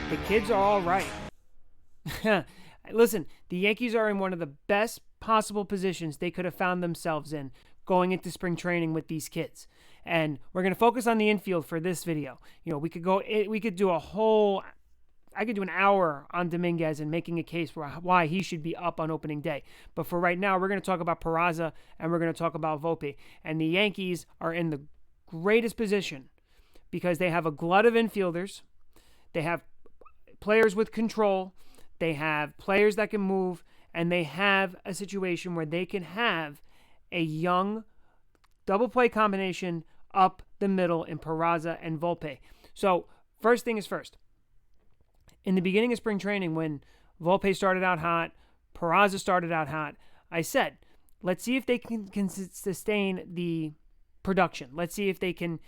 The kids are all right. Listen, the Yankees are in one of the best possible positions they could have found themselves in going into spring training with these kids. And we're going to focus on the infield for this video. We could do I could do an hour on Dominguez and making a case for why he should be up on opening day. But for right now, we're going to talk about Peraza and we're going to talk about Volpe. And the Yankees are in the greatest position because they have a glut of infielders. They have players with control. They have players that can move. And they have a situation where they can have a young double play combination up the middle in Peraza and Volpe. So first thing is first. In the beginning of spring training, when Volpe started out hot, Peraza started out hot, I said, let's see if they can sustain the production. Let's see if they can,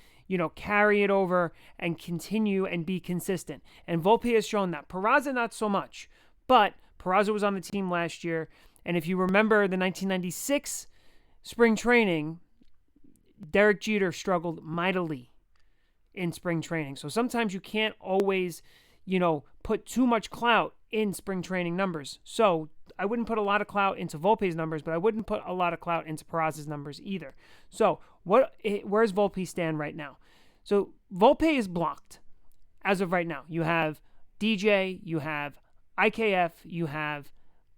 carry it over and continue and be consistent. And Volpe has shown that. Peraza, not so much. But Peraza was on the team last year. And if you remember the 1996 spring training, Derek Jeter struggled mightily in spring training. So sometimes you can't always put too much clout in spring training numbers. So I wouldn't put a lot of clout into Volpe's numbers, but I wouldn't put a lot of clout into Peraza's numbers either. So where's Volpe stand right now? So Volpe is blocked as of right now. You have DJ, you have IKF, you have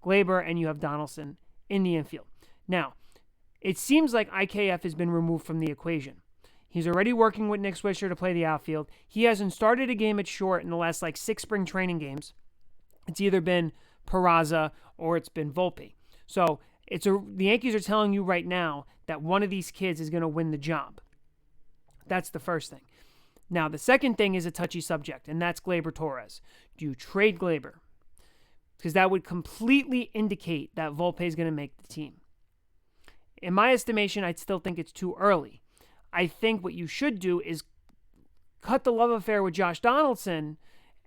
Gleyber, and you have Donaldson in the infield. Now, it seems like IKF has been removed from the equation. He's already working with Nick Swisher to play the outfield. He hasn't started a game at short in the last 6 spring training games. It's either been Peraza or it's been Volpe. So the Yankees are telling you right now that one of these kids is going to win the job. That's the first thing. Now, the second thing is a touchy subject, and that's Gleyber Torres. Do you trade Gleyber? Because that would completely indicate that Volpe is going to make the team. In my estimation, I still think it's too early. I think what you should do is cut the love affair with Josh Donaldson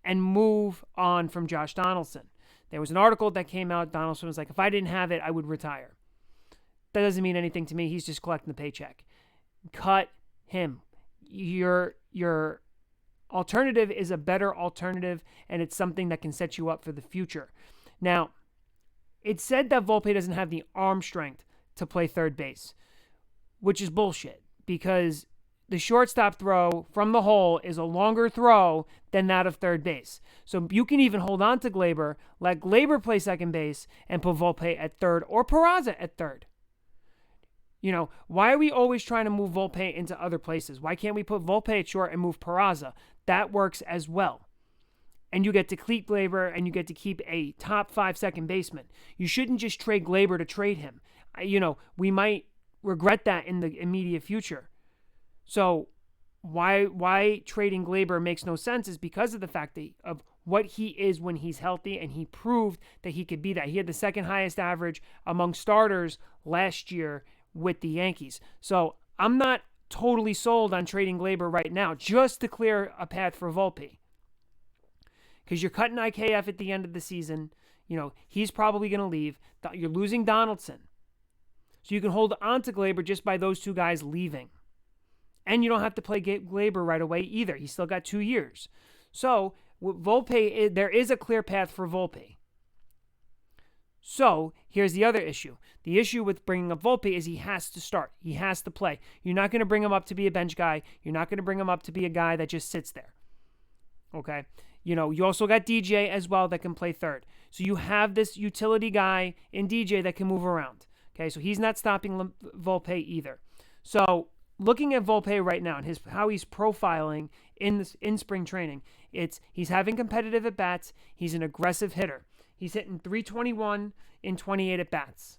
and move on from Josh Donaldson. There was an article that came out. Donaldson was like, if I didn't have it, I would retire. That doesn't mean anything to me. He's just collecting the paycheck. Cut him. Your alternative is a better alternative, and it's something that can set you up for the future. Now, it's said that Volpe doesn't have the arm strength to play third base, which is bullshit. Because the shortstop throw from the hole is a longer throw than that of third base. So you can even hold on to Gleyber, let Gleyber play second base, and put Volpe at third or Peraza at third. Why are we always trying to move Volpe into other places? Why can't we put Volpe at short and move Peraza? That works as well. And you get to keep Gleyber, and you get to keep a top 5 second baseman. You shouldn't just trade Gleyber to trade him. We might regret that in the immediate future. So why trading Gleyber makes no sense is because of the fact of what he is when he's healthy, and he proved that he could be that. He had the second highest average among starters last year with the Yankees. So I'm not totally sold on trading Gleyber right now just to clear a path for Volpe. Because you're cutting IKF at the end of the season. He's probably going to leave. You're losing Donaldson. So you can hold on to Gleyber just by those two guys leaving. And you don't have to play Gleyber right away either. He's still got 2 years. So with Volpe, there is a clear path for Volpe. So here's the other issue. The issue with bringing up Volpe is he has to start. He has to play. You're not going to bring him up to be a bench guy. You're not going to bring him up to be a guy that just sits there. Okay? You also got DJ as well that can play third. So you have this utility guy in DJ that can move around. Okay, so he's not stopping Volpe either. So looking at Volpe right now and how he's profiling in spring training, he's having competitive at bats. He's an aggressive hitter. He's hitting .321 in 28 at bats,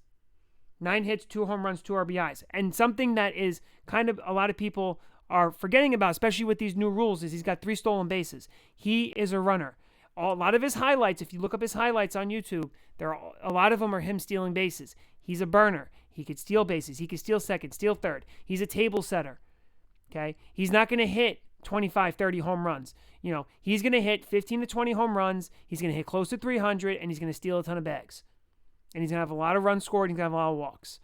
9 hits, 2 home runs, 2 RBIs, and something that is kind of a lot of people are forgetting about, especially with these new rules, is he's got 3 stolen bases. He is a runner. A lot of his highlights, if you look up his highlights on YouTube, a lot of them are him stealing bases. He's a burner. He could steal bases. He could steal second, steal third. He's a table setter. Okay? He's not going to hit 25, 30 home runs. He's going to hit 15 to 20 home runs. He's going to hit close to 300, and he's going to steal a ton of bags. And he's going to have a lot of runs scored, and he's going to have a lot of walks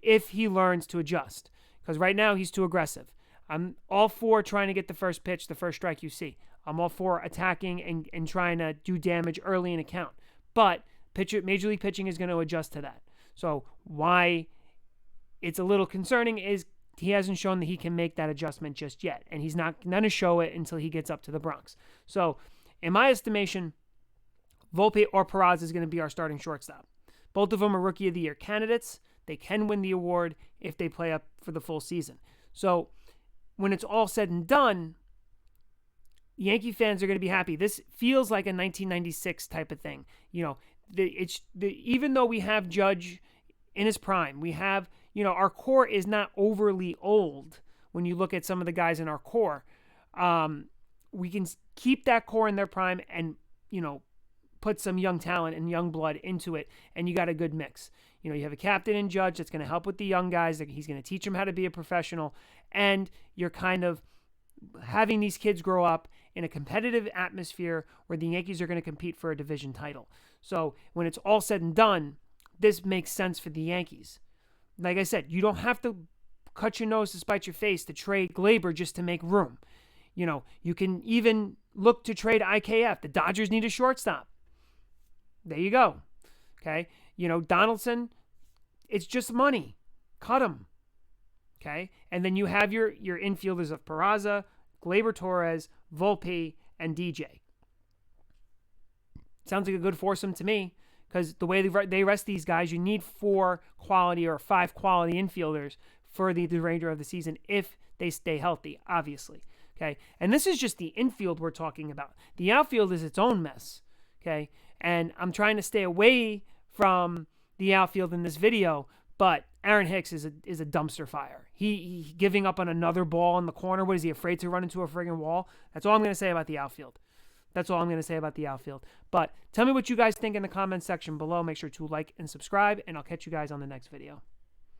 if he learns to adjust. Because right now, he's too aggressive. I'm all for trying to get the first pitch, the first strike you see. I'm all for attacking and trying to do damage early in a count. But Major League pitching is going to adjust to that. So why it's a little concerning is he hasn't shown that he can make that adjustment just yet. And he's not going to show it until he gets up to the Bronx. So in my estimation, Volpe or Peraza is going to be our starting shortstop. Both of them are Rookie of the Year candidates. They can win the award if they play up for the full season. So when it's all said and done, Yankee fans are going to be happy. This feels like a 1996 type of thing. You know, even though we have Judge in his prime, we have, you know, our core is not overly old when you look at some of the guys in our core. We can keep that core in their prime and, you know, put some young talent and young blood into it, and you got a good mix. You know, you have a captain in Judge that's going to help with the young guys. He's going to teach them how to be a professional, and you're kind of having these kids grow up in a competitive atmosphere where the Yankees are going to compete for a division title. So when it's all said and done, this makes sense for the Yankees. Like I said, you don't have to cut your nose to spite your face to trade Gleyber just to make room. You know, you can even look to trade IKF. The Dodgers need a shortstop. There you go. Okay. You know, Donaldson, it's just money. Cut him. Okay. And then you have your infielders of Peraza, Gleyber Torres, Volpe, and DJ. Sounds like a good foursome to me, because the way they rest these guys, you need 4 quality or 5 quality infielders for the remainder of the season if they stay healthy, obviously. Okay. And this is just the infield we're talking about. The outfield is its own mess. Okay. And I'm trying to stay away from the outfield in this video, but Aaron Hicks is a dumpster fire. He giving up on another ball in the corner. What is he, afraid to run into a friggin' wall? That's all I'm going to say about the outfield. But tell me what you guys think in the comments section below. Make sure to like and subscribe, and I'll catch you guys on the next video.